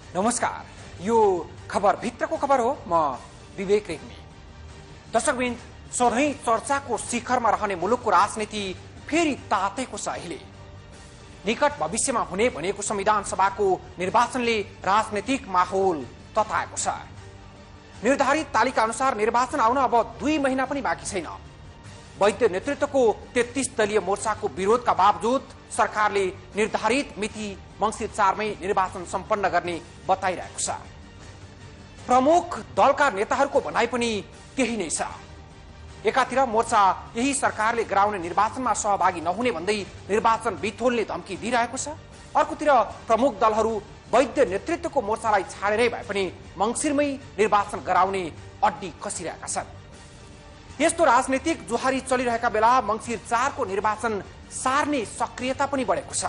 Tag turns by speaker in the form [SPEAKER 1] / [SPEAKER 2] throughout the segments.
[SPEAKER 1] नमस्कार, यो खबर भित्रको खबर हो। म विवेक रेग्मी। दर्शकवृन्द, सधैँ चर्चाको शिखरमा रहने मुलुकको राजनीति फेरि तातेको छ। अहिले निकट भविष्यमा हुने भनेको संविधान सभाको निर्वाचनले राजनीतिक माहौल तताएको छ। निर्धारित तालिका अनुसार निर्वाचन आउन अब 2 महिना पनि बाँकी छैन। वैद्य नेतृत्वको 33 दलीय मोर्चाको विरोधका बावजुद सरकारले निर्धारित मिति मंसिर 4 मै निर्वाचन सम्पन्न गर्ने बताइरहेको छ। प्रमुख दलका नेताहरूको भनाइ पनि त्यही नै छ। एकातिर मोर्चा यही सरकारले गराउने निर्वाचनमा सहभागी नहुने भन्दै निर्वाचन बिथोल्ने धम्की दिइरहेको छ। अर्कोतिर प्रमुख दलहरू वैद्य नेतृत्वको मोर्चालाई छाडेरै भए पनि मंसिरमै निर्वाचन गराउने अड्डी कसिरहेका छन्। यस्तो राजनीतिक जुहारी चलिरहेका बेला मंसिर 4 को निर्वाचन सार्ने सक्रियता पनि बढेको छ।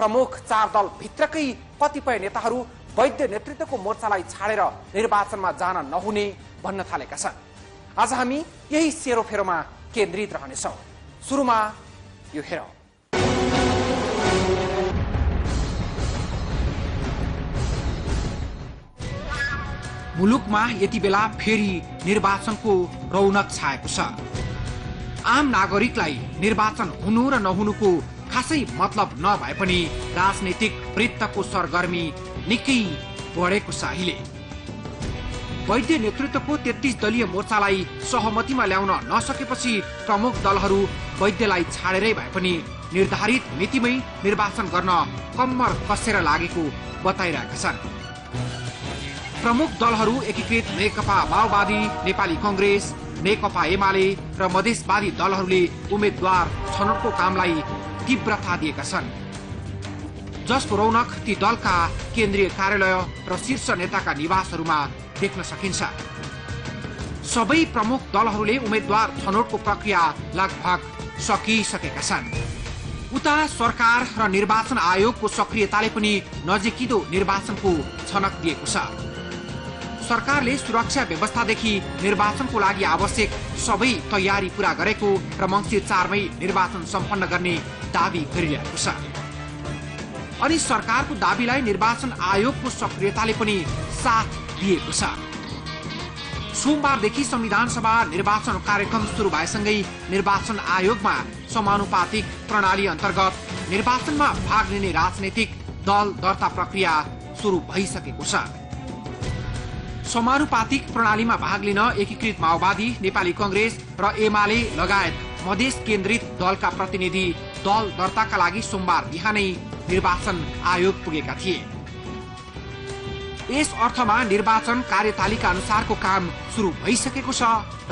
[SPEAKER 1] प्रमुख 4 दल भित्रकै कतिपय नेताहरू वैद्य नेतृत्वको मोर्चालाई छाडेर निर्वाचनमा जान नहुने भन्न थालेका छन्। आज हामी यही सेरोफेरोमा केन्द्रित रहनेछौँ। सुरुमा यो हेरौँ। मुलुकमा यति बेला फेरि निर्वाचनको रौनक छाएको छ। आम नागरिकलाई निर्वाचन हुनु र नहुनुको खासै मतलब नभए पनि राजनीतिक वृत्तको सरगर्मी निकै बढेको छ। अहिले वैद्य नेतृत्वको 33 दलीय मोर्चालाई सहमतिमा ल्याउन नसकेपछि प्रमुख दलहरू वैद्यलाई छाडेरै भए पनि निर्धारित मितिमै निर्वाचन गर्न कम्मर कसेर लागेको बताइरहेका छन्। प्रमुख दलहरू एकीकृत नेकपा माओवादी, नेपाली कांग्रेस, नेकपा एमाले र मधेसवादी दलहरूले उम्मेद्वार छनौटको कामलाई तीव्रता दिएका छन्, जसको रौनक ती दलका केन्द्रीय कार्यालय र शीर्ष नेताका निवासहरूमा देख्न सकिन्छ। सबै प्रमुख दलहरूले उम्मेद्वार छनौटको प्रक्रिया लगभग सकिसकेका छन्। उता सरकार र निर्वाचन आयोगको सक्रियताले पनि नजिकिदो निर्वाचनको छनक दिएको छ। सरकारले सुरक्षा व्यवस्थादेखि निर्वाचनको लागि आवश्यक सबै तयारी पूरा गरेको र मंसिर 4 मै निर्वाचन सम्पन्न गर्ने दावी गरिरहेको छ। अनि सरकारको दावीलाई निर्वाचन आयोगको सक्रियताले पनि साथ दिएको छ। सोमबारदेखि संविधान सभा निर्वाचन कार्यक्रम सुरु भएसँगै निर्वाचन आयोगमा समानुपातिक प्रणाली अन्तर्गत निर्वाचनमा भाग लिने राजनैतिक दल दर्ता प्रक्रिया सुरु भइसकेको छ। समानुपातिक प्रणालीमा भाग लिन एकीकृत माओवादी, नेपाली कांग्रेस र एमाले लगायत मधेस केन्द्रित दलका प्रतिनिधि दल दर्ताका लागि सोमबार बिहानै निर्वाचन आयोग पुगेका थिए। यस अर्थमा निर्वाचन कार्यतालिका अनुसारको काम सुरु भइसकेको छ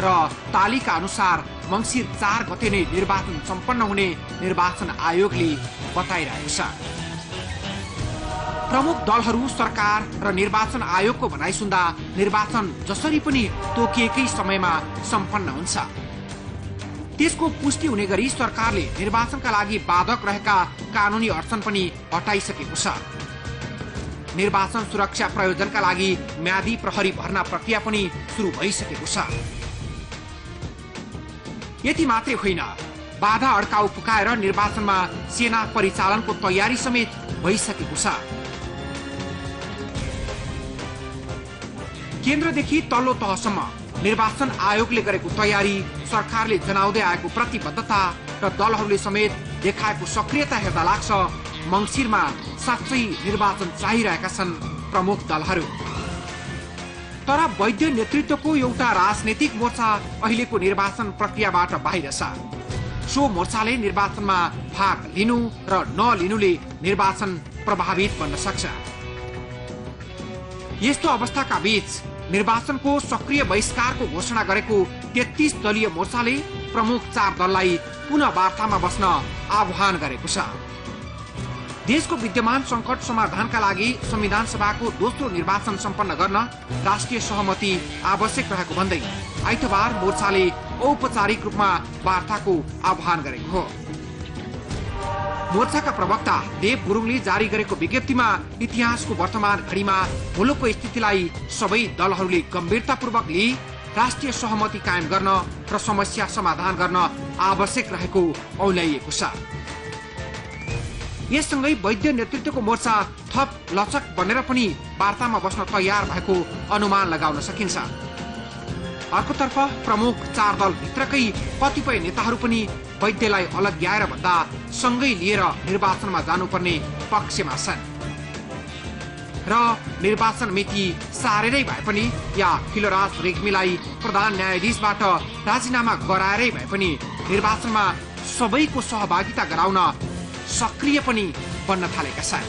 [SPEAKER 1] र तालिका अनुसार मंसिर 4 गते नै निर्वाचन सम्पन्न हुने निर्वाचन आयोगले बताइरहेको छ। प्रमुख दलहरू सरकार र निर्वाचन आयोगको भनाइ सुन्दा निर्वाचन जसरी पनि तोकिएकै समयमा सम्पन्न हुन्छ, त्यसको पुष्टि हुने गरी सरकारले निर्वाचनका लागि बाधक रहेका कानूनी अडचन पनि हटाइसकेको छ। निर्वाचन सुरक्षा प्रयोजनका लागि म्यादी प्रहरी भर्ना प्रक्रिया पनि सुरु भइसकेको छ। यति मात्रै होइन, बाधा अड्काउ पुकाएर निर्वाचनमा सेना परिचालनको तयारी समेत भइसकेको छ। केन्द्रदेखि तल्लो तहसम्म निर्वाचन आयोगले गरेको तयारी, सरकारले जनाउँदै आएको प्रतिबद्धता र दलहरूले समेत देखाएको सक्रियता हेर्दा लाग्छ मंसिरमा साँच्चै निर्वाचन चाहिरहेका छन् प्रमुख दलहरू। तर वैद्य नेतृत्वको एउटा राजनैतिक मोर्चा अहिलेको निर्वाचन प्रक्रियाबाट बाहिर छ। सो मोर्चाले निर्वाचनमा भाग लिनु र नलिनुले निर्वाचन प्रभावित बन्न सक्छ। यस्तो अवस्थाका बीच निर्वाचनको सक्रिय बहिष्कारको घोषणा गरेको 33 दलीय मोर्चाले प्रमुख 4 दललाई पुनः वार्तामा बस्न आह्वान गरेको छ। देशको विद्यमान संकट समाधानका लागि संविधान सभाको दोस्रो निर्वाचन सम्पन्न गर्न राष्ट्रिय सहमति आवश्यक रहेको भन्दै आइतबार मोर्चाले औपचारिक रूपमा वार्ताको आह्वान गरेको हो। मोर्चाका प्रवक्ता देव गुरुङले जारी गरेको विज्ञप्तिमा इतिहासको वर्तमान घडीमा मुलुकको स्थितिलाई सबै दलहरूले गम्भीरतापूर्वक लिई राष्ट्रिय सहमति कायम गर्न र समस्या समाधान गर्न आवश्यक रहेको औल्याइएको छ। यससँगै वैद्य नेतृत्वको मोर्चा थप लचक बनेर पनि वार्तामा बस्न तयार भएको अनुमान लगाउन सकिन्छ। अर्कोतर्फ प्रमुख 4 दल भित्रकै कतिपय नेताहरू पनि वैद्यलाई अलग्याएर भन्दा सँगै लिएर निर्वाचनमा जानुपर्ने पक्षमा छन् र निर्वाचन मिति सारेरै भए पनि या खिलराज रेग्मीलाई प्रधान न्यायाधीशबाट राजीनामा गराएरै भए पनि निर्वाचनमा सबैको सहभागिता गराउन सक्रिय पनि बन्न थालेका छन्।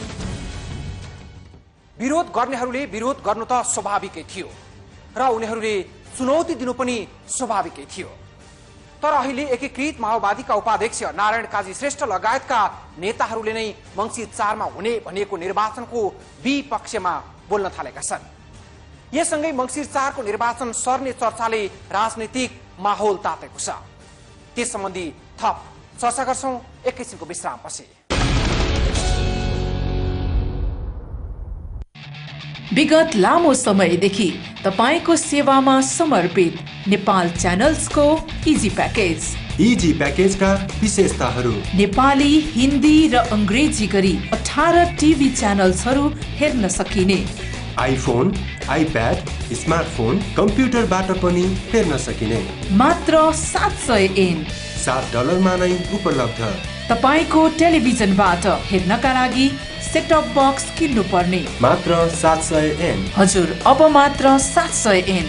[SPEAKER 1] विरोध गर्नेहरूले विरोध गर्नु त स्वाभाविकै थियो र उनीहरूले चुनौती दिनु पनि स्वाभाविकै थियो। तर अहिले एकीकृत माओवादीका उपाध्यक्ष नारायण काजी श्रेष्ठ लगायतका नेताहरूले नै मङ्सिर 4 मा हुने भनिएको निर्वाचनको विपक्षमा बोल्न थालेका छन्। यससँगै मङ्सिर 4 को निर्वाचन सर्ने चर्चाले राजनीतिक माहौल तातेको छ। त्यस सम्बन्धी थप चर्चा गर्छौं एकैछिनको विश्रामपछि।
[SPEAKER 2] विगत लामो समयदेखि तपाईको सेवामा समर्पित नेपाल च्यानल्सको इजी प्याकेज।
[SPEAKER 3] इजी प्याकेजका विशेषताहरू: नेपाली,
[SPEAKER 2] हिन्दी र अंग्रेजी गरी 18 टिभी च्यानल्सहरू हेर्न सकिने,
[SPEAKER 3] आइफोन, आइप्याड, स्मार्टफोन, कम्प्युटरबाट पनि हेर्न सकिने,
[SPEAKER 2] मात्र 700 एन
[SPEAKER 3] $7 नै उपलब्ध।
[SPEAKER 2] तपाईको टेलिभिजनबाट हेर्नका लागि सेटअप बक्स किन्नु पर्ने,
[SPEAKER 3] मात्र 700 एन।
[SPEAKER 2] हजुर, अब मात्र 700 एन।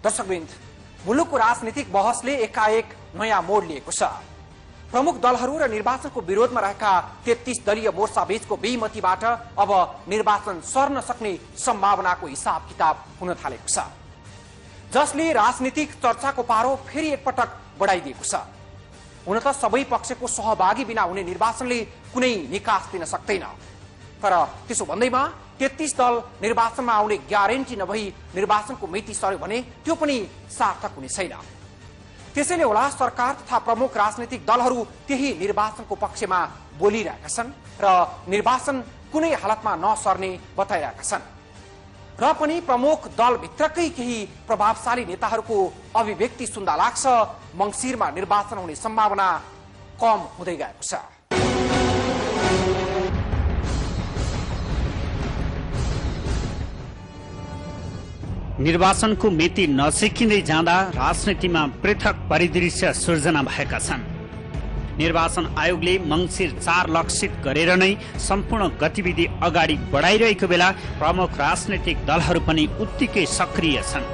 [SPEAKER 1] दर्शकवृन्द, मुलुकको राजनीतिक बहसले एकाएक नयाँ मोड लिएको छ। प्रमुख दलहरू र निर्वाचनको विरोधमा रहेका 33 दलीय मोर्चा बीचको बेमतीबाट अब निर्वाचन सर्न सक्ने सम्भावनाको हिसाब किताब हुन थालेको छ, जसले राजनीतिक चर्चाको पारो फेरि एकपटक बढाइदिएको छ। हुन त सबै पक्षको सहभागी बिना हुने निर्वाचनले कुनै निकास दिन सक्दैन, तर त्यसो भन्दैमा 33 दल निर्वाचनमा आउने ग्यारेन्टी नभई निर्वाचनको मिति सर्यो भने त्यो पनि सार्थक हुने छैन। त्यसैले होला सरकार तथा प्रमुख राजनीतिक दलहरू त्यही निर्वाचनको पक्षमा बोलिरहेका छन् र निर्वाचन कुनै हालतमा नसर्ने बताइरहेका छन्। र पनि प्रमुख दलभित्रकै केही प्रभावशाली नेताहरूको अभिव्यक्ति सुन्दा लाग्छ मङ्सिरमा निर्वाचन हुने सम्भावना कम हुँदै गएको छ।
[SPEAKER 4] निर्वाचनको मिति नसिकिँदै जाँदा राजनीतिमा पृथक परिदृश्य सृजना भएका छन्। निर्वाचन आयोगले मङ्सिर 4 लक्षित गरेर नै सम्पूर्ण गतिविधि अगाडि बढाइरहेको बेला प्रमुख राजनीतिक दलहरू पनि उत्तिकै सक्रिय छन्।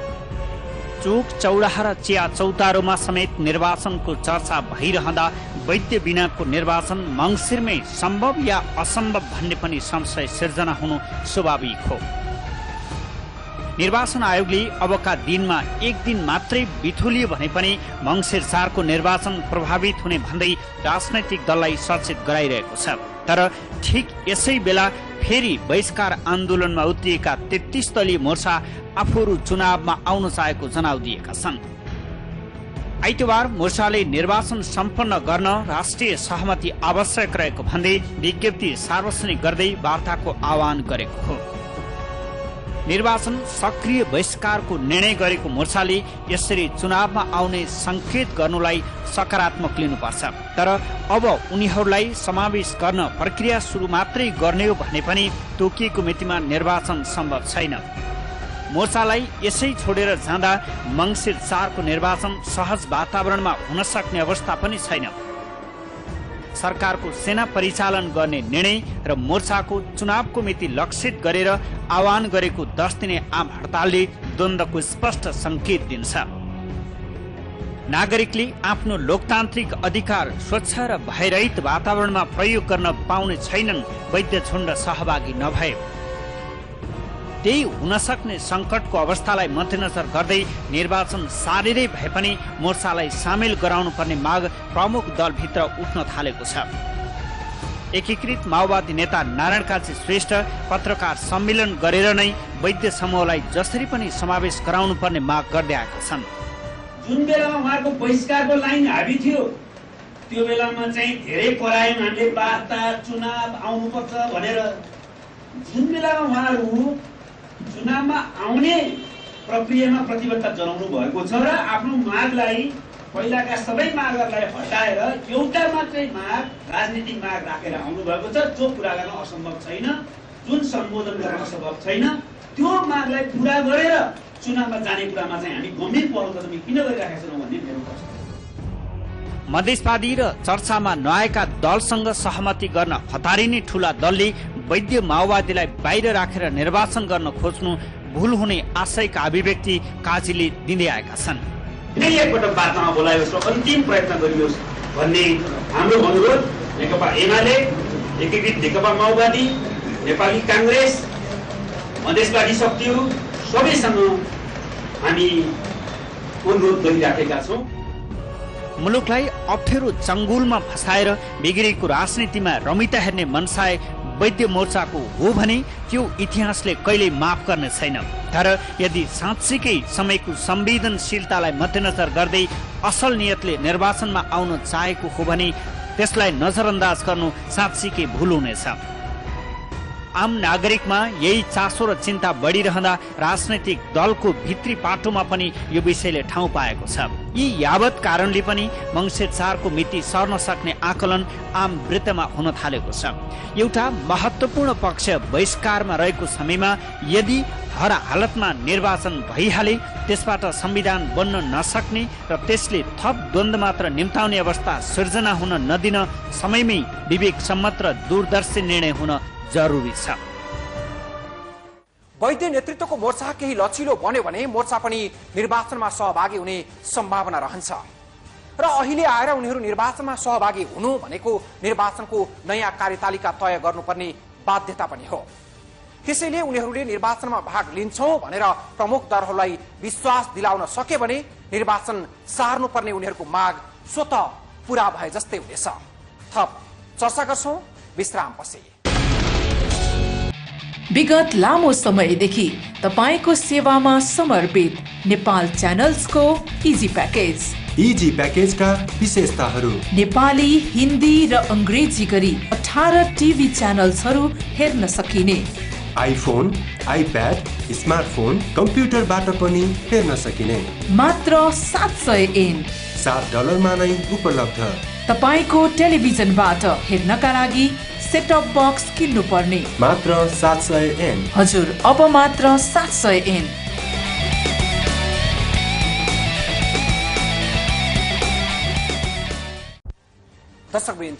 [SPEAKER 4] चोक चौडाहा र चिया चौतारोमा समेत निर्वाचनको चर्चा भइरहँदा वैद्य बिनाको निर्वाचन मङ्सिरमै सम्भव या असम्भव भन्ने पनि संशय सिर्जना हुनु स्वाभाविक हो। निर्वाचन आयोगले अबका दिनमा एक दिन मात्रै बिथुलियो भने पनि मङ्सिर 4 को निर्वाचन प्रभावित हुने भन्दै राजनैतिक दललाई सचेत गराइरहेको छ। तर ठिक यसै बेला फेरि बहिष्कार आन्दोलनमा उत्रिएका 33 दलीय मोर्चा आफूहरू चुनावमा आउन चाहेको जनाउदिएका छन्। आइतबार मोर्चाले निर्वाचन सम्पन्न गर्न राष्ट्रिय सहमति आवश्यक रहेको भन्दै विज्ञप्ति सार्वजनिक गर्दै वार्ताको आह्वान गरेको हो। निर्वाचन सक्रिय बहिष्कारको निर्णय गरेको मोर्चाले यसरी चुनावमा आउने संकेत गर्नुलाई सकारात्मक लिनुपर्छ। तर अब उनीहरूलाई समावेश गर्न प्रक्रिया सुरु मात्रै गर्ने हो भने पनि तोकिएको मितिमा निर्वाचन सम्भव छैन। मोर्चालाई यसै छोडेर जाँदा मङ्सिर 4 को निर्वाचन सहज वातावरणमा हुन सक्ने अवस्था पनि छैन। सरकारको सेना परिचालन गर्ने निर्णय र मोर्चाको चुनावको मिति लक्षित गरेर आह्वान गरेको 10 दिने आम हडतालले द्वन्द्वको स्पष्ट संकेत दिन्छ। नागरिकले आफ्नो लोकतान्त्रिक अधिकार स्वच्छ र भयरहित वातावरणमा प्रयोग गर्न पाउने छैनन् वैद्य झुण्ड सहभागी नभए। त्यही हुन सक्ने संकटको अवस्थालाई मध्यनजर गर्दै निर्वाचन सारेरै भए पनि मोर्चालाई सामेल गराउनु पर्ने माग प्रमुख दलभित्र उठ्न थालेको छ। एकीकृत माओवादी नेता नारायण काजी श्रेष्ठ पत्रकार सम्मेलन गरेर नै वैद्य समूहलाई जसरी पनि समावेश गराउनु पर्ने माग गर्दै आएका छन्।
[SPEAKER 5] जुन बेलामा उहाँको बहिष्कारको लाइन हाबी थियो त्यो बेलामा चाहिँ धेरै कराए मान्छे वार्ता चुनाव आउनुपर्छ भनेर। जुन बेलामा उहाँहरू चुनावमा आउने प्रक्रियामा प्रतिबद्धता जनाउनु भएको छ र आफ्नो मागलाई पहिलाका सबै मागहरूलाई हटाएर एउटा मात्रै माग राजनीतिक माग राखेर आउनु भएको छ जो पूरा गर्न असम्भव छैन, जुन सम्बोधन गर्न असम्भव छैन। त्यो मागलाई पूरा गरेर चुनावमा जाने कुरामा चाहिँ हामी गम्भीर पहल कदमी किन गरिरहेका छौँ भन्ने मेरो प्रश्न।
[SPEAKER 4] मधेसवादी र चर्चामा नआएका दलसँग सहमति गर्न हतारिने ठूला दलले वैद्य माओवादीलाई बाहिर राखेर निर्वाचन गर्न खोज्नु भूल हुने आशयका अभिव्यक्ति काजीले दिँदै आएका छन्।
[SPEAKER 5] एकपटक वार्तामा बोलायोस् र अन्तिम प्रयत्न गरियोस् भन्ने हाम्रो अनुरोध नेकपा एमाले, एकीकृत नेकपा माओवादी, नेपाली कांग्रेस, मधेसवादी शक्तिहरू सबैसँग हामी अनुरोध गरिराखेका छौँ।
[SPEAKER 4] मुलुकलाई अप्ठ्यारो चङ्गुलमा फसाएर बिग्रेको राजनीतिमा रमिता हेर्ने मनसाय वैद्य मोर्चाको हो भने त्यो इतिहासले कहिल्यै माफ गर्ने छैन। तर यदि साँच्चीकै समयको संवेदनशीलतालाई मध्यनजर गर्दै असल नियतले निर्वाचनमा आउन चाहेको हो भने त्यसलाई नजरअन्दाज गर्नु साँच्चीकै भूल हुनेछ। आम नागरिकमा यही चासो र चिन्ता बढिरहँदा राजनैतिक दलको भित्री पाटोमा पनि यो विषयले ठाउँ पाएको छ। यी यावत कारणले पनि मङ्सिर 4 को मिति सर्न सक्ने आकलन आम वृत्तमा हुन थालेको छ। एउटा महत्त्वपूर्ण पक्ष बहिष्कारमा रहेको समयमा यदि हर हालतमा निर्वाचन भइहाले त्यसबाट संविधान बन्न नसक्ने र त्यसले थप द्वन्द्व मात्र निम्ताउने अवस्था सिर्जना हुन नदिन समयमै विवेक सम्मत र दूरदर्शी निर्णय हुन जरुरी छ।
[SPEAKER 1] वैद्य नेतृत्वको मोर्चा केही लचिलो बन्यो भने मोर्चा पनि निर्वाचनमा सहभागी हुने सम्भावना रहन्छ र अहिले आएर उनीहरू निर्वाचनमा सहभागी हुनु भनेको निर्वाचनको नयाँ कार्यतालिका तय गर्नुपर्ने बाध्यता पनि हो। त्यसैले उनीहरूले निर्वाचनमा भाग लिन्छौं भनेर प्रमुख दलहरूलाई विश्वास दिलाउन सके भने निर्वाचन सार्नुपर्ने उनीहरूको माग स्वतः पूरा भए जस्तै हुनेछ। थप चर्चा गर्छौं विश्रामपछि।
[SPEAKER 2] विगत लामो समयदेखि तपाईको सेवामा समर्पित नेपाल च्यानल्सको इजी प्याकेज।
[SPEAKER 3] इजी प्याकेजका विशेषताहरू: नेपाली,
[SPEAKER 2] हिन्दी र अंग्रेजी गरी 18 टिभी च्यानल्सहरू हेर्न सकिने,
[SPEAKER 3] आइफोन, आइप्याड, स्मार्टफोन, कम्प्युटरबाट पनि हेर्न सकिने,
[SPEAKER 2] मात्र 700 एन
[SPEAKER 3] $7 नै उपलब्ध।
[SPEAKER 2] तपाईको टेलिभिजनबाट हेर्नका लागि सेटअप बक्स किन्नु पर्ने,
[SPEAKER 3] मात्र 700 एन।
[SPEAKER 2] हजुर, अब मात्र 700 एन।
[SPEAKER 1] दर्शकवृन्द,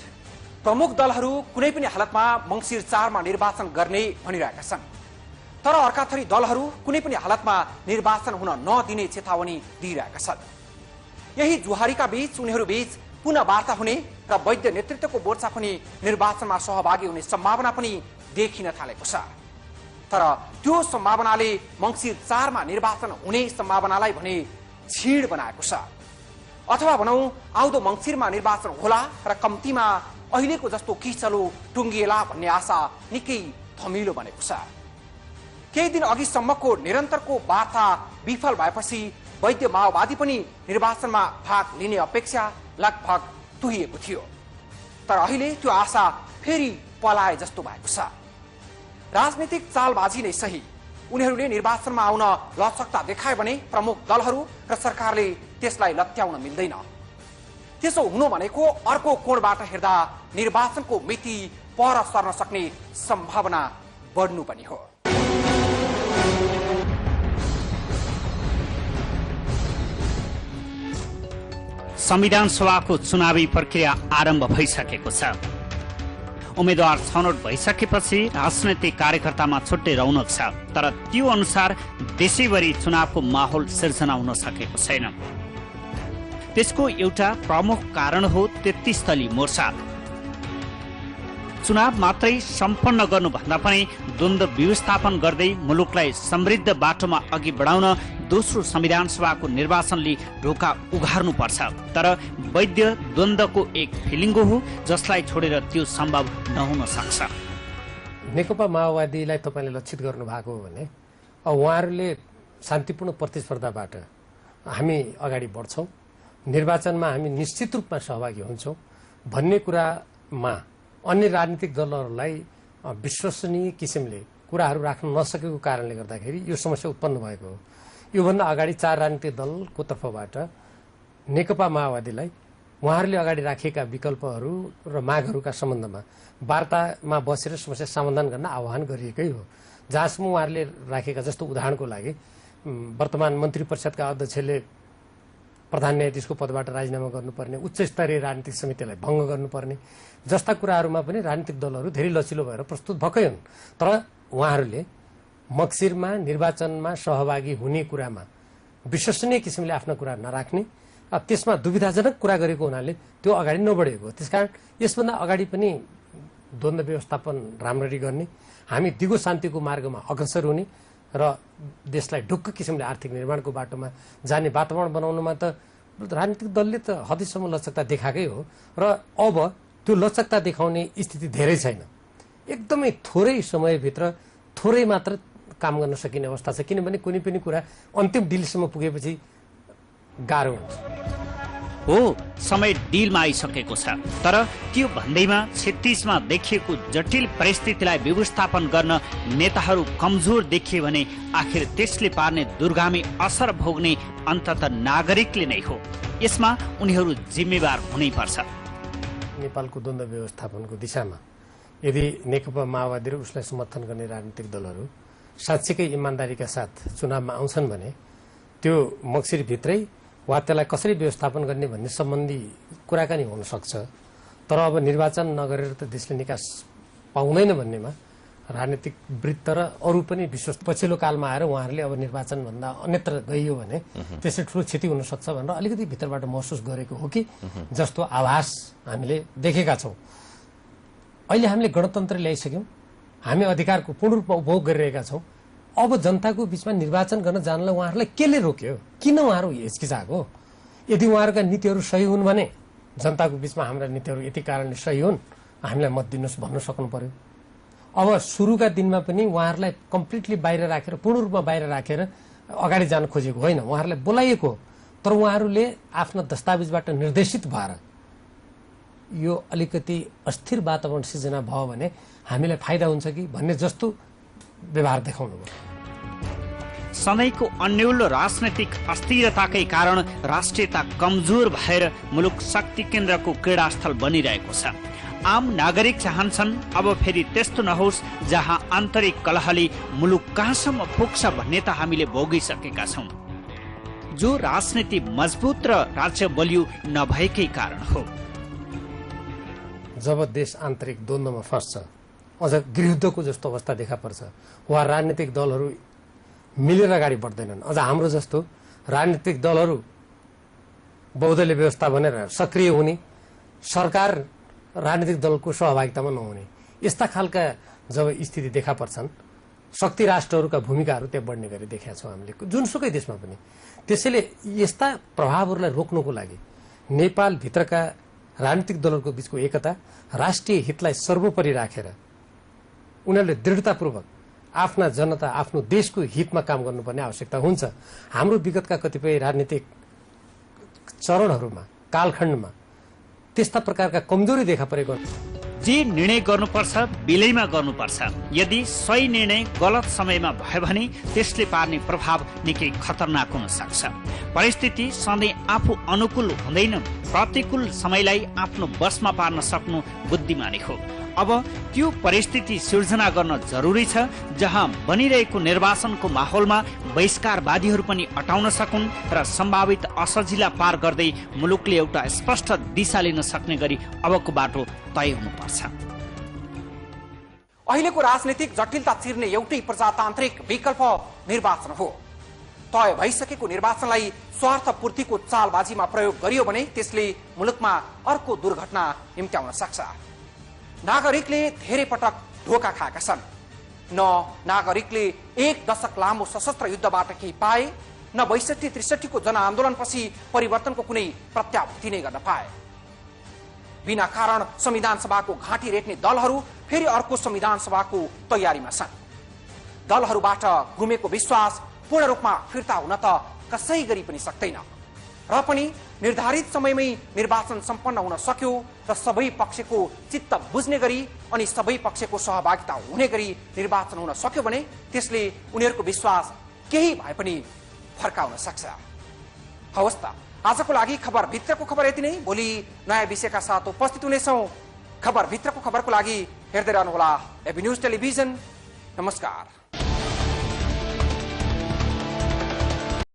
[SPEAKER 1] प्रमुख दलहरू कुनै पनि हालतमा मङ्सिर 4 मा निर्वाचन गर्ने भनिरहेका छन्, तर अर्काथरी दलहरू कुनै पनि हालतमा निर्वाचन हुन नदिने चेतावनी दिइरहेका छन्। यही जुहारीका बीच उनीहरू बीच पुनः वार्ता हुने र वैद्य नेतृत्वको मोर्चा पनि निर्वाचनमा सहभागी हुने सम्भावना पनि देखिन थालेको छ। तर त्यो सम्भावनाले मङ्सिर 4 मा निर्वाचन हुने सम्भावनालाई भने छीड बनाएको छ। अथवा भनौं आउँदो मङ्सिरमा निर्वाचन होला र कम्तीमा अहिलेको जस्तो किचलो टुङ्गिएला भन्ने आशा निकै थमिलो बनेको छ। केही दिन अघिसम्मको निरन्तरको वार्ता विफल भएपछि वैद्य माओवादी पनि निर्वाचनमा भाग लिने अपेक्षा लगभग तुहिएको थियो। तर अहिले त्यो आशा फेरि पलाए जस्तो भएको छ। राजनीतिक चालबाजी नै सही, उनीहरूले निर्वाचनमा आउन लचकता देखाए भने प्रमुख दलहरू र सरकारले त्यसलाई लत्याउन मिल्दैन। त्यसो हुनु भनेको अर्को कोणबाट हेर्दा निर्वाचनको मिति पर सर्न सक्ने सम्भावना बढ्नु पनि हो।
[SPEAKER 4] संविधान सभाको चुनावी प्रक्रिया आरम्भ भइसकेको छ। उम्मेदवार छनौट भइसकेपछि राजनैतिक कार्यकर्तामा छुट्टै रौनक छ, तर त्यो अनुसार देशैभरि चुनावको माहौल सिर्जना हुन सकेको छैन। त्यसको एउटा प्रमुख कारण हो 33 दलीय मोर्चा। चुनाव मात्रै सम्पन्न गर्नुभन्दा पनि द्वन्द्व व्यवस्थापन गर्दै मुलुकलाई समृद्ध बाटोमा अघि बढाउन दोस्रो संविधान सभाको निर्वाचनले ढोका उघार्नु पर्छ। तर वैद्य द्वन्द्वको एक फिलिङ्गो हो जसलाई छोडेर त्यो सम्भव नहुन सक्छ।
[SPEAKER 6] नेकपा माओवादीलाई तपाईले लक्षित गर्नु भएको हो भने उहाँहरूले शान्तिपूर्ण प्रतिस्पर्धाबाट हामी अगाडि बढ्छौं, निर्वाचनमा हामी निश्चित रूपमा सहभागी हुन्छौं भन्ने कुरामा अन्य राजनीतिक दलहरूलाई विश्वसनीय किसिमले कुराहरू राख्न नसकेको कारणले गर्दाखेरि यो समस्या उत्पन्न भएको हो। योभन्दा अगाडि 4 राजनीतिक दलको तर्फबाट नेकपा माओवादीलाई उहाँहरूले अगाडि राखेका विकल्पहरू र मागहरूका सम्बन्धमा वार्तामा बसेर समस्या समाधान गर्न आह्वान गरिएकै हो। जहाँसम्म उहाँहरूले राखेका, जस्तो उदाहरणको लागि वर्तमान मन्त्री परिषदका अध्यक्षले प्रधान न्यायाधीशको पदबाट राजीनामा गर्नुपर्ने, उच्च स्तरीय राजनीतिक समितिलाई भङ्ग गर्नुपर्ने जस्ता कुराहरूमा पनि राजनीतिक दलहरू धेरै लचिलो भएर प्रस्तुत भएकै हुन्। तर उहाँहरूले मक्सिरमा निर्वाचनमा सहभागी हुने कुरामा विश्वसनीय किसिमले आफ्ना कुरा नराख्ने, त्यसमा दुविधाजनक कुरा गरेको हुनाले त्यो अगाडि नबढेको। त्यसकारण यसभन्दा अगाडि पनि द्वन्द्व व्यवस्थापन राम्ररी गर्ने, हामी दिगो शान्तिको मार्गमा अग्रसर हुने र देशलाई ढुक्क किसिमले आर्थिक निर्माणको बाटोमा जाने वातावरण बनाउनुमा त राजनीतिक दलले त हदैसम्म लचकता देखाएकै हो। र अब त्यो लचकता देखाउने स्थिति धेरै छैन। एकदमै थोरै समयभित्र थोरै मात्र काम गर्न सकिने अवस्था छ, किनभने कुनै पनि कुरा अन्तिम डिलसम्म पुगेपछि गाह्रो हुन्छ।
[SPEAKER 4] हो, समय डिलमा आइसकेको छ, तर त्यो भन्दैमा 36मा देखिएको जटिल परिस्थितिलाई व्यवस्थापन गर्न नेताहरू कमजोर देखिए भने आखिर त्यसले पार्ने दुर्गामी असर भोग्ने अन्ततः नागरिकले नै हो। यसमा उनीहरू जिम्मेवार हुनैपर्छ।
[SPEAKER 6] नेपालको द्वन्द्व व्यवस्थापनको दिशामा यदि नेकपा माओवादी र उसलाई समर्थन गर्ने राजनीतिक दलहरू साँच्चीकै इमान्दारीका साथ चुनावमा आउँछन् भने त्यो मक्सिरभित्रै वा त्यसलाई कसरी व्यवस्थापन गर्ने भन्ने सम्बन्धी कुराकानी हुन सक्छ। तर अब निर्वाचन नगरेर त देशले निकास पाउँदैन भन्नेमा राजनीतिक वृत्त र अरू पनि विश्वस्त पछिल्लो कालमा आएर उहाँहरूले अब निर्वाचनभन्दा अन्यत्र गइयो भने त्यसले ठुलो क्षति हुन सक्छ भनेर अलिकति भित्रबाट महसुस गरेको हो कि जस्तो आभास हामीले देखेका छौँ। अहिले हामीले गणतन्त्र ल्याइसक्यौँ, हामी अधिकारको पूर्ण रूपमा उपभोग गरिरहेका छौँ। अब जनताको बीचमा निर्वाचन गर्न जानलाई उहाँहरूलाई केले रोक्यो? किन उहाँहरू हिचकिचाएको? यदि उहाँहरूका नीतिहरू सही हुन् भने जनताको बीचमा हाम्रा नीतिहरू यति कारणले सही हुन्, हामीलाई मत दिनुहोस् भन्न सक्नु पर्यो। अब सुरुका दिनमा पनि उहाँहरूलाई कम्प्लिटली बाहिर राखेर, पूर्ण रूपमा बाहिर राखेर अगाडि जान खोजेको होइन, उहाँहरूलाई बोलाइएको। तर उहाँहरूले आफ्ना दस्तावेजबाट निर्देशित भएर यो अलिकति अस्थिर वातावरण सिर्जना भयो भने हामीलाई फाइदा हुन्छ कि भन्ने जस्तो व्यवहार देखाउनु भयो।
[SPEAKER 4] सधैँको अन्योल राजनैतिक अस्थिरताकै कारण राष्ट्रियता कमजोर भएर मुलुक शक्ति केन्द्रको क्रीडास्थल बनिरहेको छ। आम नागरिक चाहन्छन् अब फेरि त्यस्तो नहोस् जहाँ आन्तरिक कलहले मुलुक कहाँसम्म पुग्छ भन्ने त हामीले भोगिसकेका छौँ, जो राजनीति मजबुत र राज्य बलियो नभएकै कारण हो।
[SPEAKER 6] जब देश आन्तरिक द्वन्द्वमा फस्छ, अझ गृहयुद्धको जस्तो अवस्था देखा पर्छ, वा राजनीतिक दलहरू मिलेर अगाडि बढ्दैनन्, अझ हाम्रो जस्तो राजनीतिक दलहरू बहुदलीय व्यवस्था भनेर सक्रिय हुने, सरकार राजनीतिक दलको सहभागितामा नहुने, यस्ता खालका जब स्थिति देखा पर्छन्, शक्ति राष्ट्रहरूका भूमिकाहरू त्यहाँ बढ्ने गरी देखेका छौँ हामीले जुनसुकै देशमा पनि। त्यसैले यस्ता प्रभावहरूलाई रोक्नको लागि नेपालभित्रका राजनीतिक दलहरूको बीचको एकता, राष्ट्रिय हितलाई सर्वोपरि राखेर उनीहरूले दृढतापूर्वक आफ्ना जनता, आफ्नो देशको हितमा काम गर्नुपर्ने आवश्यकता हुन्छ। हाम्रो विगतका कतिपय राजनीतिक चरणहरूमा, कालखण्डमा त्यस्ता प्रकारका कमजोरी देखा परेको।
[SPEAKER 4] जे निर्णय गर्नुपर्छ बेलैमा गर्नुपर्छ। यदि सही निर्णय गलत समयमा भयो भने त्यसले पार्ने प्रभाव निकै खतरनाक हुन सक्छ। परिस्थिति सधैँ आफू अनुकूल हुँदैन, प्रतिकूल समयलाई आफ्नो बसमा पार्न सक्नु बुद्धिमानी हो। अब त्यो परिस्थिति सिर्जना गर्न जरुरी छ जहाँ बनिरहेको निर्वाचनको माहौलमा बहिष्कारवादीहरू पनि अटाउन सकुन् र सम्भावित असजिला पार गर्दै मुलुकले एउटा स्पष्ट दिशा लिन सक्ने गरी अबको बाटो तय हुनुपर्छ।
[SPEAKER 1] अहिलेको राजनीतिक जटिलता चिर्ने एउटै प्रजातान्त्रिक विकल्प निर्वाचन हो। तय भइसकेको निर्वाचनलाई स्वार्थपूर्तिको चालबाजीमा प्रयोग गरियो भने त्यसले मुलुकमा अर्को दुर्घटना निम्त्याउन सक्छ। नागरिकले धेरै पटक धोका खाएका छन्। न नागरिकले एक दशक लामो सशस्त्र युद्धबाट केही पाए, न 62-63 को जनआन्दोलनपछि परिवर्तनको कुनै प्रत्याभूति नै गर्न पाए। बिना कारण संविधान सभाको घाँटी रेट्ने दलहरू फेरि अर्को संविधान सभाको तयारीमा छन्। दलहरूबाट गुमेको विश्वास पूर्ण रूपमा फिर्ता हुन त कसै गरी पनि सक्दैन। र पनि निर्धारित समयमै निर्वाचन सम्पन्न हुन सक्यो र सबै पक्षको चित्त बुझ्ने गरी अनि सबै पक्षको सहभागिता हुने गरी निर्वाचन हुन सक्यो भने त्यसले उनीहरूको विश्वास केही भए पनि फर्काउन सक्छ। हवस् त, आजको लागि खबर भित्रको खबर यति नै। भोलि नयाँ विषयका साथ उपस्थित हुनेछौँ। खबर भित्रको खबरको लागि हेर्दै रहनुहोला एबी न्यूज टेलिभिजन। नमस्कार।